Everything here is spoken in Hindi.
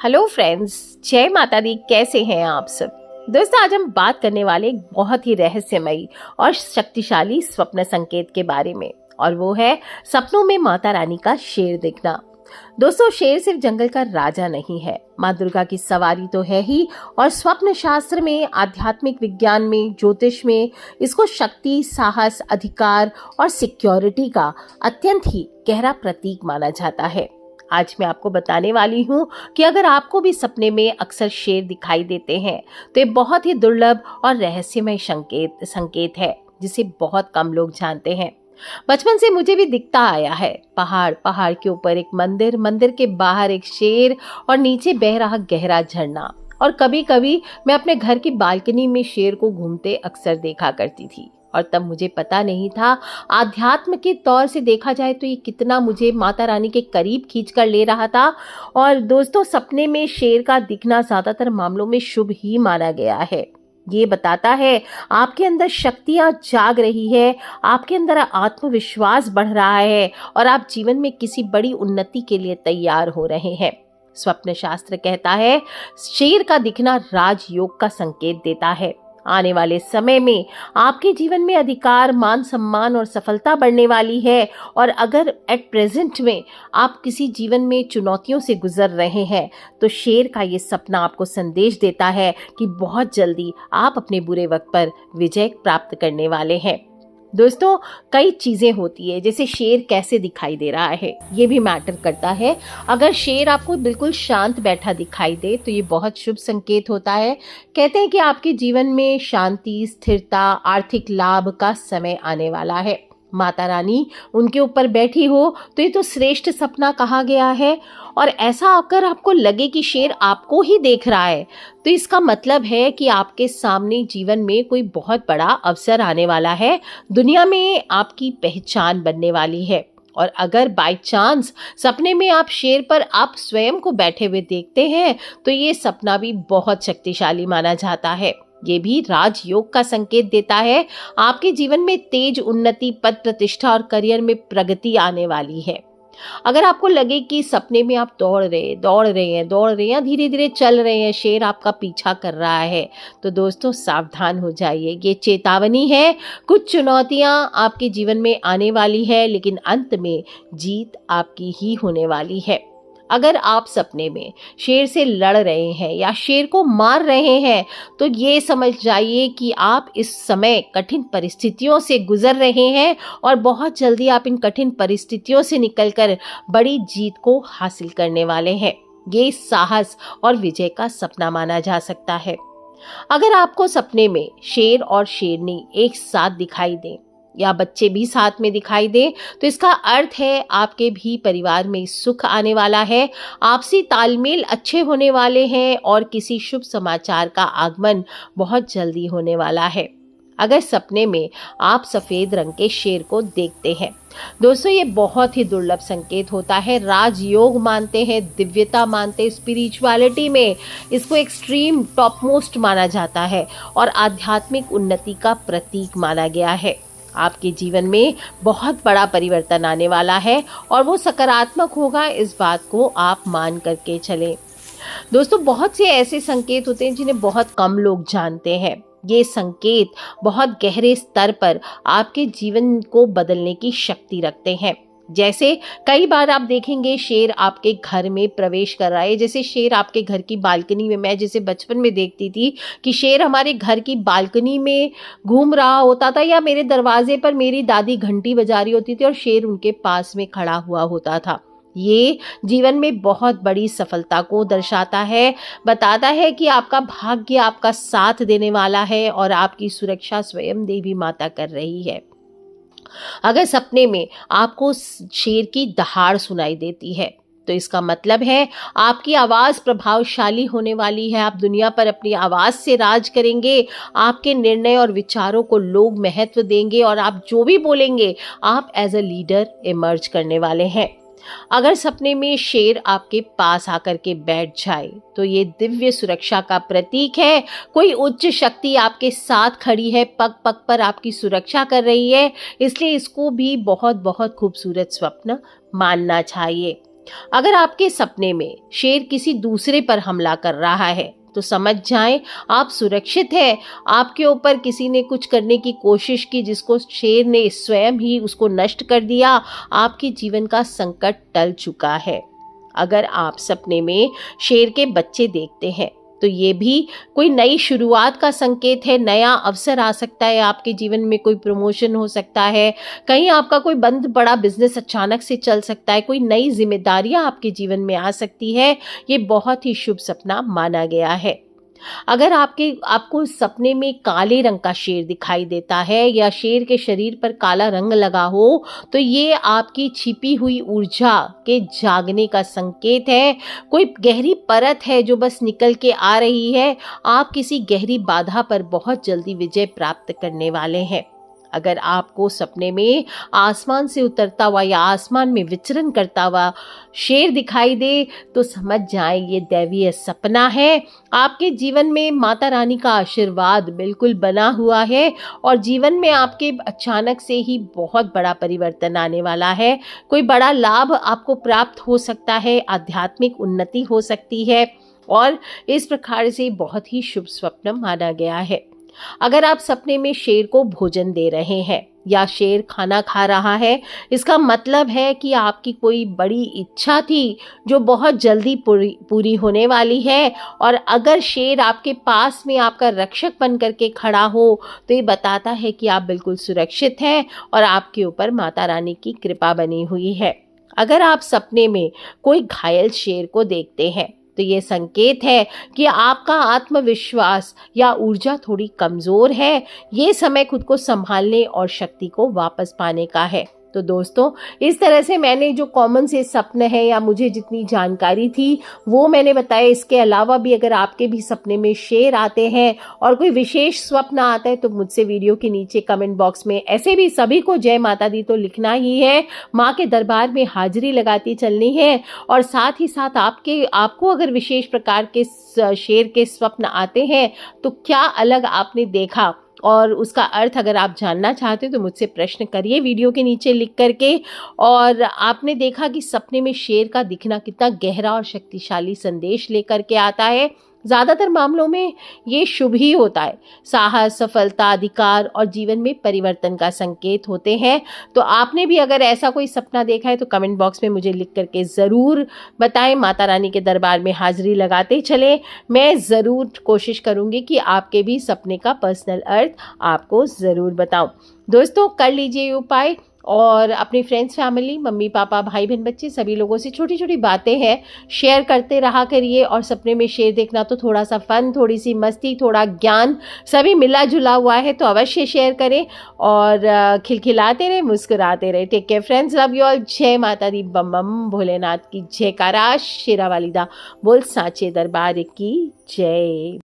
हेलो फ्रेंड्स, जय माता दी। कैसे हैं आप सब दोस्तों? आज हम बात करने वाले एक बहुत ही रहस्यमयी और शक्तिशाली स्वप्न संकेत के बारे में, और वो है सपनों में माता रानी का शेर दिखना। दोस्तों, शेर सिर्फ जंगल का राजा नहीं है, माँ दुर्गा की सवारी तो है ही, और स्वप्न शास्त्र में, आध्यात्मिक विज्ञान में, ज्योतिष में इसको शक्ति, साहस, अधिकार और सिक्योरिटी का अत्यंत ही गहरा प्रतीक माना जाता है। आज मैं आपको बताने वाली हूँ कि अगर आपको भी सपने में अक्सर शेर दिखाई देते हैं तो ये बहुत ही दुर्लभ और रहस्यमय संकेत है, जिसे बहुत कम लोग जानते हैं। बचपन से मुझे भी दिखता आया है। पहाड़ के ऊपर एक मंदिर, मंदिर के बाहर एक शेर और नीचे बह रहा गहरा झरना। और कभी कभी मैं अपने घर की बालकनी में शेर को घूमते अक्सर देखा करती थी, और तब मुझे पता नहीं था आध्यात्म के तौर से देखा जाए तो ये कितना मुझे माता रानी के करीब खींच कर ले रहा था। और दोस्तों, सपने में शेर का दिखना ज्यादातर मामलों में शुभ ही माना गया है। ये बताता है आपके अंदर शक्तियां जाग रही है, आपके अंदर आत्मविश्वास बढ़ रहा है और आप जीवन में किसी बड़ी उन्नति के लिए तैयार हो रहे हैं। स्वप्न शास्त्र कहता है शेर का दिखना राजयोग का संकेत देता है। आने वाले समय में आपके जीवन में अधिकार, मान सम्मान और सफलता बढ़ने वाली है। और अगर एट प्रेजेंट में आप किसी जीवन में चुनौतियों से गुजर रहे हैं तो शेर का ये सपना आपको संदेश देता है कि बहुत जल्दी आप अपने बुरे वक्त पर विजय प्राप्त करने वाले हैं। दोस्तों, कई चीजें होती है, जैसे शेर कैसे दिखाई दे रहा है ये भी मैटर करता है। अगर शेर आपको बिल्कुल शांत बैठा दिखाई दे तो ये बहुत शुभ संकेत होता है। कहते हैं कि आपके जीवन में शांति, स्थिरता, आर्थिक लाभ का समय आने वाला है। माता रानी उनके ऊपर बैठी हो तो ये तो श्रेष्ठ सपना कहा गया है। और ऐसा अगर आपको लगे कि शेर आपको ही देख रहा है तो इसका मतलब है कि आपके सामने जीवन में कोई बहुत बड़ा अवसर आने वाला है, दुनिया में आपकी पहचान बनने वाली है। और अगर बाय चांस सपने में आप शेर पर आप स्वयं को बैठे हुए देखते हैं तो ये सपना भी बहुत शक्तिशाली माना जाता है। ये भी राजयोग का संकेत देता है आपके जीवन में तेज उन्नति, पद प्रतिष्ठा और करियर में प्रगति आने वाली है। अगर आपको लगे कि सपने में आप दौड़ रहे हैं, धीरे धीरे चल रहे हैं, शेर आपका पीछा कर रहा है, तो दोस्तों सावधान हो जाइए। ये चेतावनी है, कुछ चुनौतियां आपके जीवन में आने वाली है, लेकिन अंत में जीत आपकी ही होने वाली है। अगर आप सपने में शेर से लड़ रहे हैं या शेर को मार रहे हैं तो ये समझ जाइए कि आप इस समय कठिन परिस्थितियों से गुजर रहे हैं और बहुत जल्दी आप इन कठिन परिस्थितियों से निकलकर बड़ी जीत को हासिल करने वाले हैं। ये साहस और विजय का सपना माना जा सकता है। अगर आपको सपने में शेर और शेरनी एक साथ दिखाई दें या बच्चे भी साथ में दिखाई दे तो इसका अर्थ है आपके भी परिवार में सुख आने वाला है, आपसी तालमेल अच्छे होने वाले हैं और किसी शुभ समाचार का आगमन बहुत जल्दी होने वाला है। अगर सपने में आप सफेद रंग के शेर को देखते हैं दोस्तों, ये बहुत ही दुर्लभ संकेत होता है। राजयोग मानते हैं, दिव्यता मानते हैं, स्पिरिचुअलिटी में इसको एक्सट्रीम टॉप मोस्ट माना जाता है और आध्यात्मिक उन्नति का प्रतीक माना गया है। आपके जीवन में बहुत बड़ा परिवर्तन आने वाला है और वो सकारात्मक होगा, इस बात को आप मान करके चलें। दोस्तों, बहुत से ऐसे संकेत होते हैं जिन्हें बहुत कम लोग जानते हैं। ये संकेत बहुत गहरे स्तर पर आपके जीवन को बदलने की शक्ति रखते हैं। जैसे कई बार आप देखेंगे शेर आपके घर में प्रवेश कर रहा है, जैसे शेर आपके घर की बालकनी में, मैं जैसे बचपन में देखती थी कि शेर हमारे घर की बालकनी में घूम रहा होता था, या मेरे दरवाजे पर मेरी दादी घंटी बजा रही होती थी और शेर उनके पास में खड़ा हुआ होता था। ये जीवन में बहुत बड़ी सफलता को दर्शाता है, बताता है कि आपका भाग्य आपका साथ देने वाला है और आपकी सुरक्षा स्वयं देवी माता कर रही है। अगर सपने में आपको शेर की दहाड़ सुनाई देती है तो इसका मतलब है आपकी आवाज प्रभावशाली होने वाली है, आप दुनिया पर अपनी आवाज से राज करेंगे, आपके निर्णय और विचारों को लोग महत्व देंगे और आप जो भी बोलेंगे आप एज अ लीडर इमर्ज करने वाले हैं। अगर सपने में शेर आपके पास आकर के बैठ जाए तो ये दिव्य सुरक्षा का प्रतीक है। कोई उच्च शक्ति आपके साथ खड़ी है, पग पग पर आपकी सुरक्षा कर रही है, इसलिए इसको भी बहुत बहुत खूबसूरत स्वप्न मानना चाहिए। अगर आपके सपने में शेर किसी दूसरे पर हमला कर रहा है तो समझ जाएं आप सुरक्षित हैं। आपके ऊपर किसी ने कुछ करने की कोशिश की जिसको शेर ने स्वयं ही उसको नष्ट कर दिया। आपके जीवन का संकट टल चुका है। अगर आप सपने में शेर के बच्चे देखते हैं तो ये भी कोई नई शुरुआत का संकेत है। नया अवसर आ सकता है, आपके जीवन में कोई प्रमोशन हो सकता है, कहीं आपका कोई बंद पड़ा बिजनेस अचानक से चल सकता है, कोई नई जिम्मेदारियां आपके जीवन में आ सकती है। ये बहुत ही शुभ सपना माना गया है। अगर आपको सपने में काले रंग का शेर दिखाई देता है या शेर के शरीर पर काला रंग लगा हो तो ये आपकी छिपी हुई ऊर्जा के जागने का संकेत है। कोई गहरी परत है जो बस निकल के आ रही है। आप किसी गहरी बाधा पर बहुत जल्दी विजय प्राप्त करने वाले हैं। अगर आपको सपने में आसमान से उतरता हुआ या आसमान में विचरण करता हुआ शेर दिखाई दे तो समझ जाएं ये दैवीय सपना है। आपके जीवन में माता रानी का आशीर्वाद बिल्कुल बना हुआ है और जीवन में आपके अचानक से ही बहुत बड़ा परिवर्तन आने वाला है। कोई बड़ा लाभ आपको प्राप्त हो सकता है, आध्यात्मिक उन्नति हो सकती है और इस प्रकार से बहुत ही शुभ स्वप्न माना गया है। अगर आप सपने में शेर को भोजन दे रहे हैं या शेर खाना खा रहा है, इसका मतलब है कि आपकी कोई बड़ी इच्छा थी जो बहुत जल्दी पूरी होने वाली है। और अगर शेर आपके पास में आपका रक्षक बन करके खड़ा हो तो ये बताता है कि आप बिल्कुल सुरक्षित हैं और आपके ऊपर माता रानी की कृपा बनी हुई है। अगर आप सपने में कोई घायल शेर को देखते हैं तो ये संकेत है कि आपका आत्मविश्वास या ऊर्जा थोड़ी कमजोर है। ये समय खुद को संभालने और शक्ति को वापस पाने का है। तो दोस्तों, इस तरह से मैंने जो कॉमन से सपने हैं या मुझे जितनी जानकारी थी वो मैंने बताया। इसके अलावा भी अगर आपके भी सपने में शेर आते हैं और कोई विशेष स्वप्न आता है तो मुझसे वीडियो के नीचे कमेंट बॉक्स में ऐसे भी सभी को जय माता दी तो लिखना ही है। माँ के दरबार में हाजिरी लगाती चलनी है। और साथ ही साथ आपको अगर विशेष प्रकार के शेर के स्वप्न आते हैं तो क्या अलग आपने देखा और उसका अर्थ अगर आप जानना चाहते हो तो मुझसे प्रश्न करिए वीडियो के नीचे लिख करके। और आपने देखा कि सपने में शेर का दिखना कितना गहरा और शक्तिशाली संदेश लेकर के आता है। ज़्यादातर मामलों में ये शुभ ही होता है। साहस, सफलता, अधिकार और जीवन में परिवर्तन का संकेत होते हैं। तो आपने भी अगर ऐसा कोई सपना देखा है तो कमेंट बॉक्स में मुझे लिख करके ज़रूर बताएं। माता रानी के दरबार में हाजिरी लगाते चलें। मैं ज़रूर कोशिश करूँगी कि आपके भी सपने का पर्सनल अर्थ आपको ज़रूर बताऊँ। दोस्तों, कर लीजिए उपाय और अपनी फ्रेंड्स, फैमिली, मम्मी पापा, भाई बहन, बच्चे सभी लोगों से छोटी छोटी बातें हैं शेयर करते रहा करिए। और सपने में शेर देखना तो थोड़ा सा फन, थोड़ी सी मस्ती, थोड़ा ज्ञान सभी मिला जुला हुआ है तो अवश्य शेयर करें और खिलखिलाते रहे, मुस्कुराते रहे। Take care friends, love you all. जय माता दी, बम बम भोलेनाथ की जयकारा, शेरा वालिदा बोल, सांचे दरबार की जय।